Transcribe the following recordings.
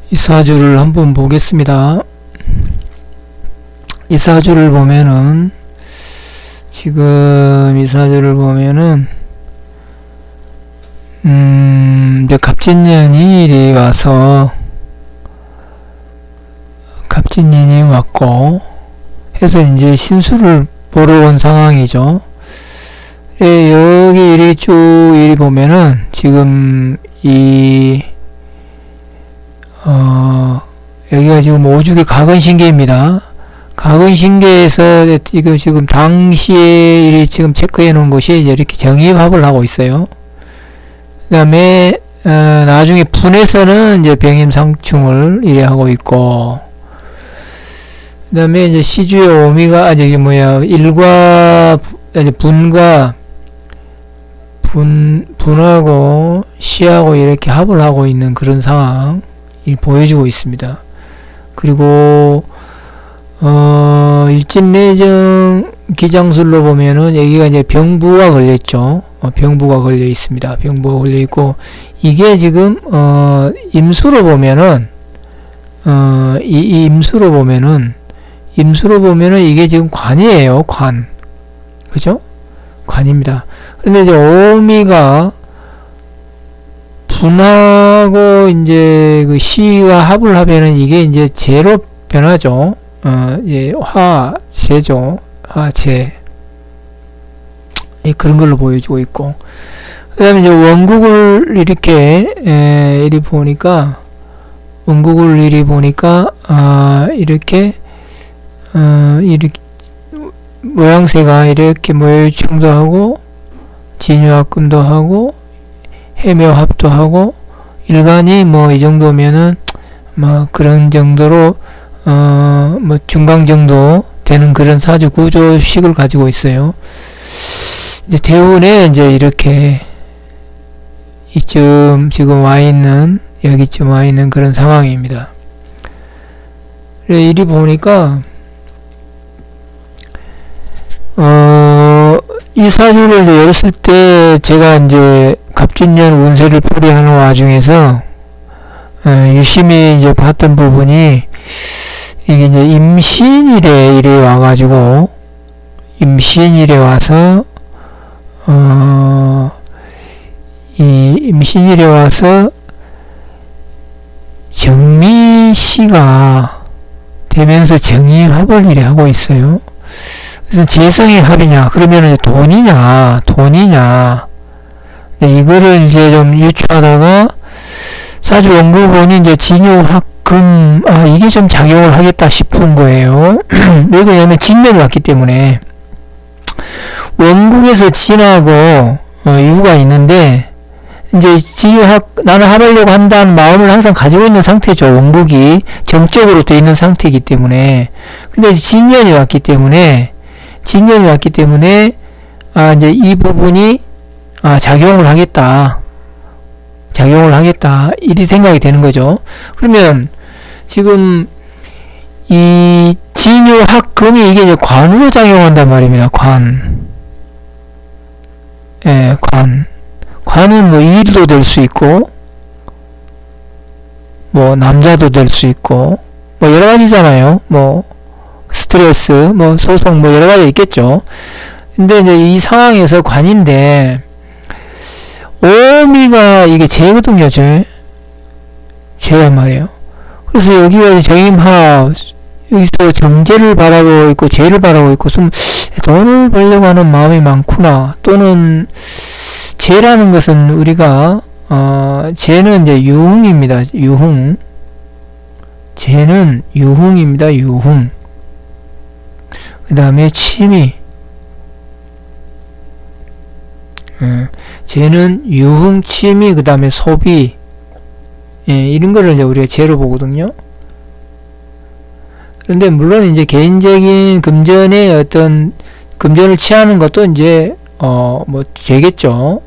이 사주를 한번 보겠습니다. 이 사주를 보면은 지금 이 사주를 보면은 이제 갑진년이 와서 갑진년이 왔고 해서 이제 신수를 보러 온 상황이죠. 예, 여기 이리 쭉 이리 보면은 지금 여기가 지금 오죽의 각은신계입니다. 각은신계에서 이거 지금 당시에 이리 지금 체크해 놓은 것이 이렇게 정입합을 하고 있어요. 그 다음에 나중에 분에서는 이제 병임상충을 이래 하고 있고, 그 다음에 이제 시주의 오미가 일과 분과 분하고 시하고 이렇게 합을 하고 있는 그런 상황이 보여주고 있습니다. 그리고 일진내정 기장술로 보면은 여기가 이제 병부가 걸려있죠. 병부가 걸려 있습니다. 병부가 걸려 있고, 이게 지금 임수로 보면은 이 임수로 보면은 이게 지금 관이에요. 관. 그죠? 관입니다. 근데 이제 오미가 분하고 이제 그 시와 합을 하면은 이게 이제 재로 변하죠. 예, 화재죠. 화재. 예, 그런 걸로 보여주고 있고. 그 다음에 이제 원국을 이렇게, 이리 보니까, 이렇게 모양새가 이렇게 모율충도 하고, 진유합금도 하고, 해묘합도 하고, 일간이 뭐 이 정도면은, 뭐 그런 정도로, 뭐 중강 정도 되는 그런 사주 구조식을 가지고 있어요. 이제 대운에 이제 이렇게 이쯤 지금 여기쯤 와 있는 그런 상황입니다. 이리 보니까, 이 사주를 이제 열었을 때 제가 이제 갑진년 운세를 풀이하는 와중에서, 유심히 이제 봤던 부분이, 이게 이제 임신일에 이래 와가지고, 임신일에 와서, 이 임신일에 와서 정미시가 되면서 정의합을 이래 하고 있어요. 그래서 재성의 합이냐, 그러면 이제 돈이냐. 네, 이거를 이제 좀 유추하다가 사주 원고본이 이제 진유합금, 이게 좀 작용을 하겠다 싶은 거예요. 왜 그러냐면 진년이 왔기 때문에. 원국에서 진하고 유가 있는데, 이제 나는 합하려고 한다는 마음을 항상 가지고 있는 상태죠. 원국이 정적으로 돼 있는 상태이기 때문에. 근데 진년이 왔기 때문에 이제 이 부분이 작용을 하겠다 이리 생각이 되는 거죠. 그러면 지금 이 진유합금이 이게 이제 관으로 작용한단 말입니다. 관은 뭐 일도 될 수 있고, 뭐 남자도 될 수 있고, 뭐 여러 가지잖아요. 뭐 스트레스, 뭐 소송, 뭐 여러 가지 있겠죠. 근데 이제 이 상황에서 관인데, 오미가 이게 재거든요. 재란 말이에요. 그래서 여기가 정임합, 여기서 정제를 바라고 있고 재를 바라고 있고, 좀 돈을 벌려고 하는 마음이 많구나. 또는 재라는 것은 우리가 재는 이제 유흥입니다. 재는 유흥입니다. 그 다음에 취미. 재는 유흥, 취미, 그 다음에 소비. 이런 거를 이제 우리가 재로 보거든요. 그런데 물론 이제 개인적인 금전의 어떤 금전을 취하는 것도 이제 뭐 재겠죠.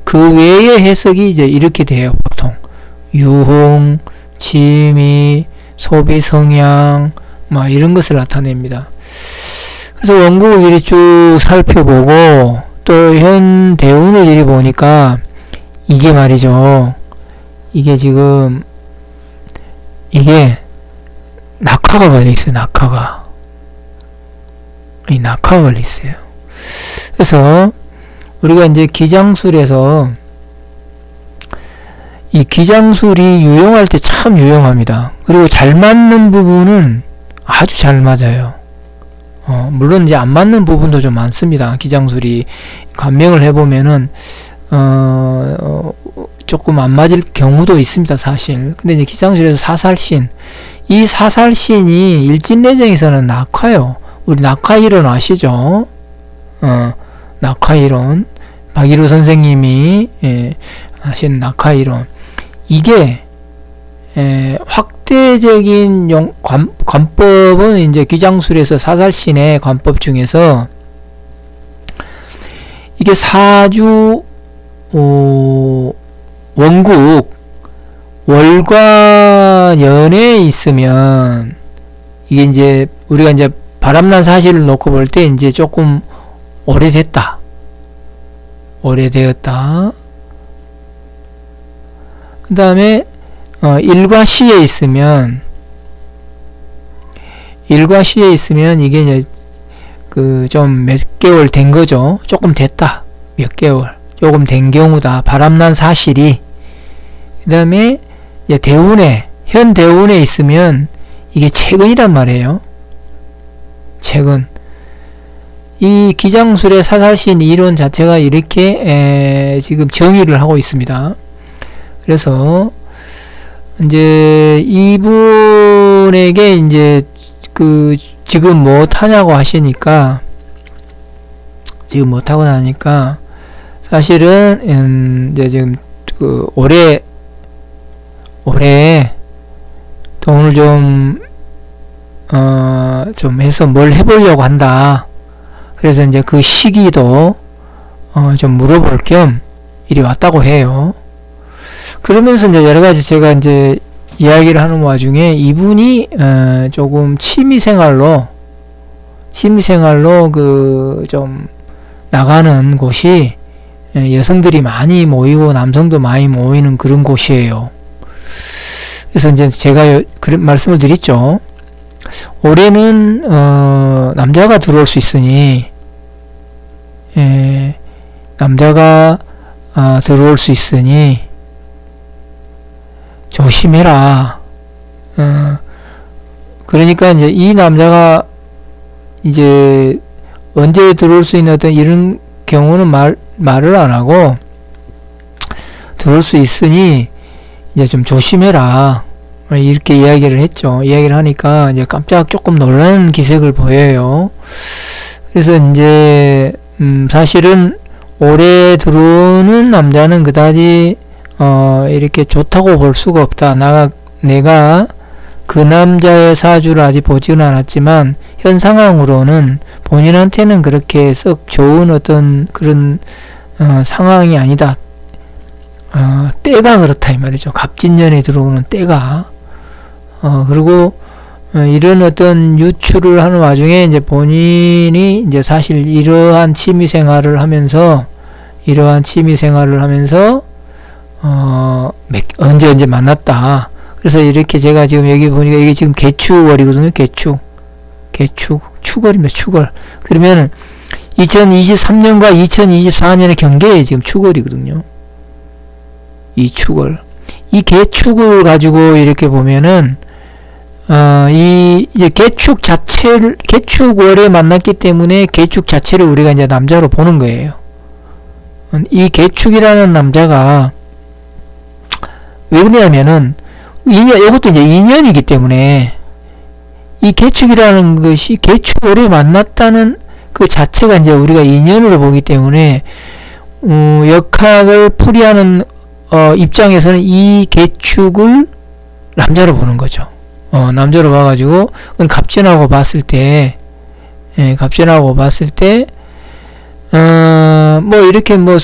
그 외의 해석이 이제 이렇게 돼요. 보통 유흥, 취미, 소비 성향, 막 이런 것을 나타냅니다. 그래서 원국을 이렇게 쭉 살펴보고 또 현 대운을 이리 보니까 이게 말이죠. 이게 지금 이게 낙하가 걸려있어요. 이 낙하가 걸려있어요. 그래서 우리가 이제 기장술에서 이 기장술이 유용할 때 참 유용합니다. 그리고 잘 맞는 부분은 아주 잘 맞아요. 물론 이제 안 맞는 부분도 좀 많습니다. 기장술이 감명을 해보면은 조금 안 맞을 경우도 있습니다, 사실. 근데 이제 기장술에서 사살신, 이 사살신이 일진내정에서는 낙화요. 우리 낙화이론 아시죠? 낙화이론, 박일우 선생님이 하신 낙화이론, 이게 확대적인 관법은 이제 기장술에서 사살신의 관법 중에서 이게 사주 원국 월과 연에 있으면 이게 이제 우리가 이제 바람난 사실을 놓고 볼 때 이제 조금 오래되었다. 그 다음에 일과 시에 있으면 이게 이제 그 좀 몇 개월 된 거죠. 조금 됐다. 몇 개월. 조금 된 경우다. 바람난 사실이. 그 다음에 이제 현 대운에 있으면 이게 최근이란 말이에요. 최근. 이 기장술의 사살신 이론 자체가 이렇게 지금 정의를 하고 있습니다. 그래서 이제 이분에게 이제 그 지금 못하냐고 하시니까, 지금 못하고 나니까 사실은 이제 지금 그 올해 돈을 좀 해서 뭘 해보려고 한다. 그래서 이제 그 시기도 좀 물어볼 겸 이리 왔다고 해요. 그러면서 이제 여러 가지 제가 이제 이야기를 하는 와중에 이분이 조금 취미생활로 그 좀 나가는 곳이 여성들이 많이 모이고 남성도 많이 모이는 그런 곳이에요. 그래서 이제 제가 그런 말씀을 드렸죠. 올해는 남자가 들어올 수 있으니 남자가 들어올 수 있으니 조심해라. 그러니까 이제 이 남자가 이제 언제 들어올 수 있는 어떤 이런 경우는 말을 안 하고 들어올 수 있으니 이제 좀 조심해라. 이렇게 이야기를 했죠. 이야기를 하니까 이제 깜짝 조금 놀라는 기색을 보여요. 그래서 이제 사실은 올해 들어오는 남자는 그다지 이렇게 좋다고 볼 수가 없다. 내가 그 남자의 사주를 아직 보지는 않았지만 현 상황으로는 본인한테는 그렇게 썩 좋은 어떤 그런 상황이 아니다. 때가 그렇다 이 말이죠. 갑진년에 들어오는 때가. 그리고 이런 어떤 유출을 하는 와중에 이제 본인이 이제 사실 이러한 취미 생활을 하면서 언제 만났다. 그래서 이렇게 제가 지금 여기 보니까 이게 지금 개축월이거든요. 축월입니다. 축월. 그러면 2023년과 2024년의 경계에 지금 축월이거든요. 이 축월. 이 개축을 가지고 이렇게 보면은 이제 개축월에 만났기 때문에 개축 자체를 우리가 이제 남자로 보는 거예요. 이 개축이라는 남자가 왜 그러냐면은 이것도 이제 인연이기 때문에 이 개축이라는 것이 개축월에 만났다는 그 자체가 이제 우리가 인연으로 보기 때문에 역학을 풀이하는 입장에서는 이 개축을 남자로 보는 거죠. 남자로 봐가지고 갑진하고 봤을 때 뭐 이렇게 뭐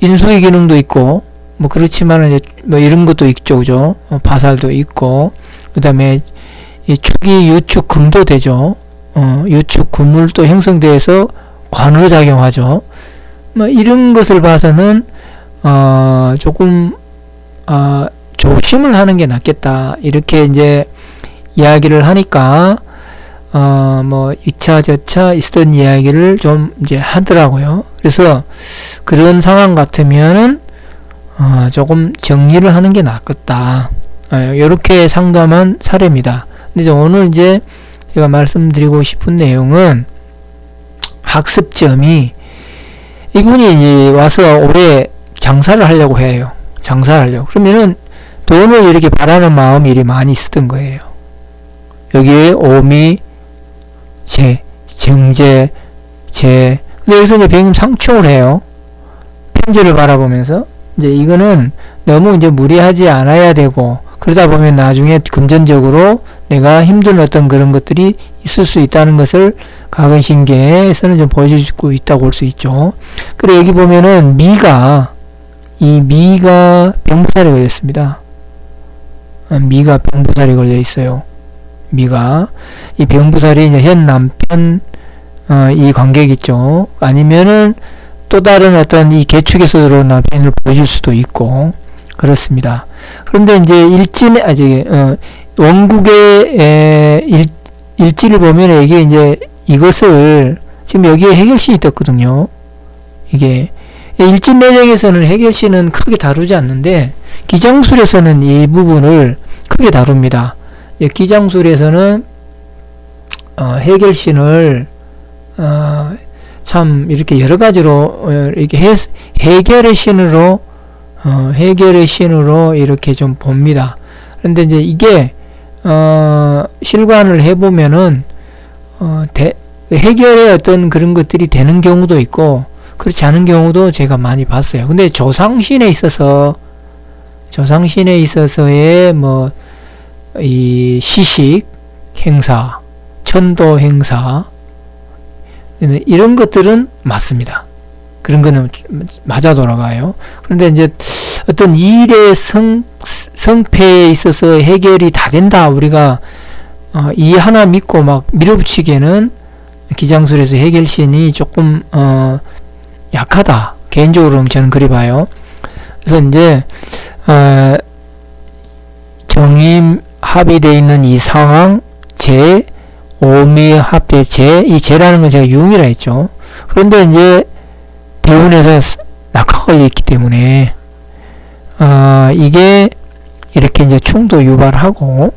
인수의 기능도 있고 뭐 그렇지만 이제 뭐 이런 것도 있죠, 그죠? 파살도 있고 그 다음에 이 축이 유축 금도 되죠. 유축 금물도 형성돼서 관으로 작용하죠. 뭐 이런 것을 봐서는 조금 조심을 하는 게 낫겠다. 이렇게 이제 이야기를 하니까, 뭐, 2차, 저차 있었던 이야기를 좀 이제 하더라고요. 그래서 그런 상황 같으면은, 조금 정리를 하는 게 낫겠다. 요렇게 상담한 사례입니다. 근데 이제 오늘 이제 제가 말씀드리고 싶은 내용은 학습점이 이분이 와서 올해 장사를 하려고 해요. 장사를 하려고. 그러면은 돈을 이렇게 바라는 마음이 이리 많이 있었던 거예요. 여기에 오미, 재, 정제, 재. 근데 여기서 이제 배임 상충을 해요. 편지를 바라보면서. 이제 이거는 너무 이제 무리하지 않아야 되고, 그러다 보면 나중에 금전적으로 내가 힘든 어떤 그런 것들이 있을 수 있다는 것을 가근신계에서는 좀 보여주고 있다고 볼 수 있죠. 그리고 여기 보면은 미가 병부살이 걸렸습니다. 미가 병부살이 걸려 있어요. 미가. 이 병부살이 이제 현 남편, 이 관계겠죠. 아니면은 또 다른 어떤 이 계축에서 들어온 남편을 보여줄 수도 있고, 그렇습니다. 그런데 이제 원국의 일지를 보면 이게 이제 이것을 지금 여기에 해결신이 떴거든요. 이게 일진내정에서는 해결신은 크게 다루지 않는데 기장술에서는 이 부분을 크게 다룹니다. 기장술에서는 해결신을 참 이렇게 여러 가지로 이렇게 해결의 신으로 이렇게 좀 봅니다. 그런데 이제 이게 실관을 해보면은 해결의 어떤 그런 것들이 되는 경우도 있고 그렇지 않은 경우도 제가 많이 봤어요. 근데 조상신에 있어서의 뭐 이 시식 행사, 천도 행사 이런 것들은 맞습니다. 그런 거는 맞아 돌아가요. 그런데 이제 어떤 일의 성패에 있어서 해결이 다 된다. 우리가 이 하나 믿고 막 밀어붙이기에는 기장술에서 해결신이 조금 약하다. 개인적으로 저는 그리 봐요. 그래서 이제 정임 합의되어 있는 이 상황 재 오미 합의 이 재라는 건 제가 융이라 했죠. 그런데 이제 대운에서 낙하가 걸려있기 때문에 이게 이렇게 이제 충도 유발하고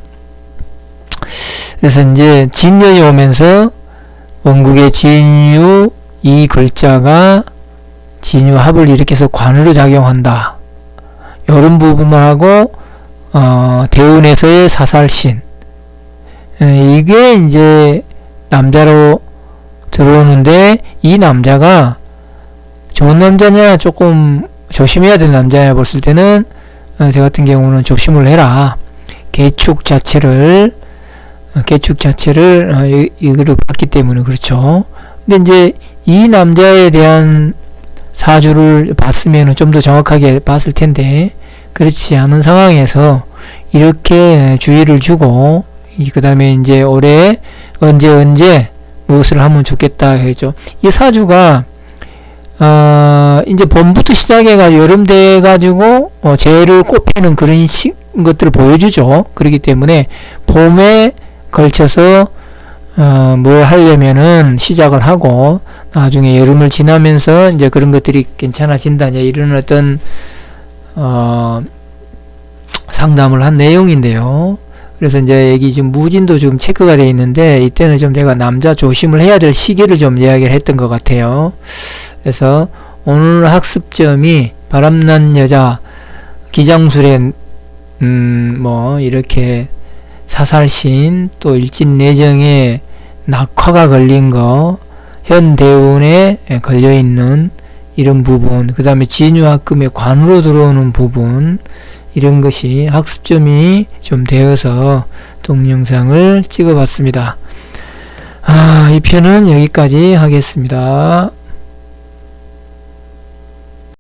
그래서 이제 진년이 오면서 원국의 진유 이 글자가 진유합을 일으켜서 관으로 작용한다. 이런 부분만 하고 대운에서의 사살신 이게 이제 남자로 들어오는데 이 남자가 좋은 남자냐 조금 조심해야 될 남자냐 봤을 때는 저 같은 경우는 조심을 해라. 계축 자체를 이거를 봤기 때문에 그렇죠. 근데 이제 이 남자에 대한 사주를 봤으면 좀 더 정확하게 봤을 텐데 그렇지 않은 상황에서 이렇게 주의를 주고 그 다음에 이제 올해 언제 무엇을 하면 좋겠다 해죠. 이 사주가 이제 봄부터 시작해가 여름 돼가지고 재를 꼽히는 그런 것들을 보여주죠. 그렇기 때문에 봄에 걸쳐서 뭘 하려면은 시작을 하고 나중에 여름을 지나면서 이제 그런 것들이 괜찮아진다. 이제 이런 어떤 상담을 한 내용인데요. 그래서 이제 여기 지금 무진도 좀 체크가 되어 있는데 이때는 좀 제가 남자 조심을 해야 될 시기를 좀 이야기를 했던 것 같아요. 그래서 오늘 학습점이 바람난 여자 기장술에 뭐 이렇게 사살신 또 일진내정에 낙화가 걸린 거 현대운에 걸려있는 이런 부분 그 다음에 진유합금의 관으로 들어오는 부분 이런 것이 학습점이 좀 되어서 동영상을 찍어봤습니다. 이 편은 여기까지 하겠습니다.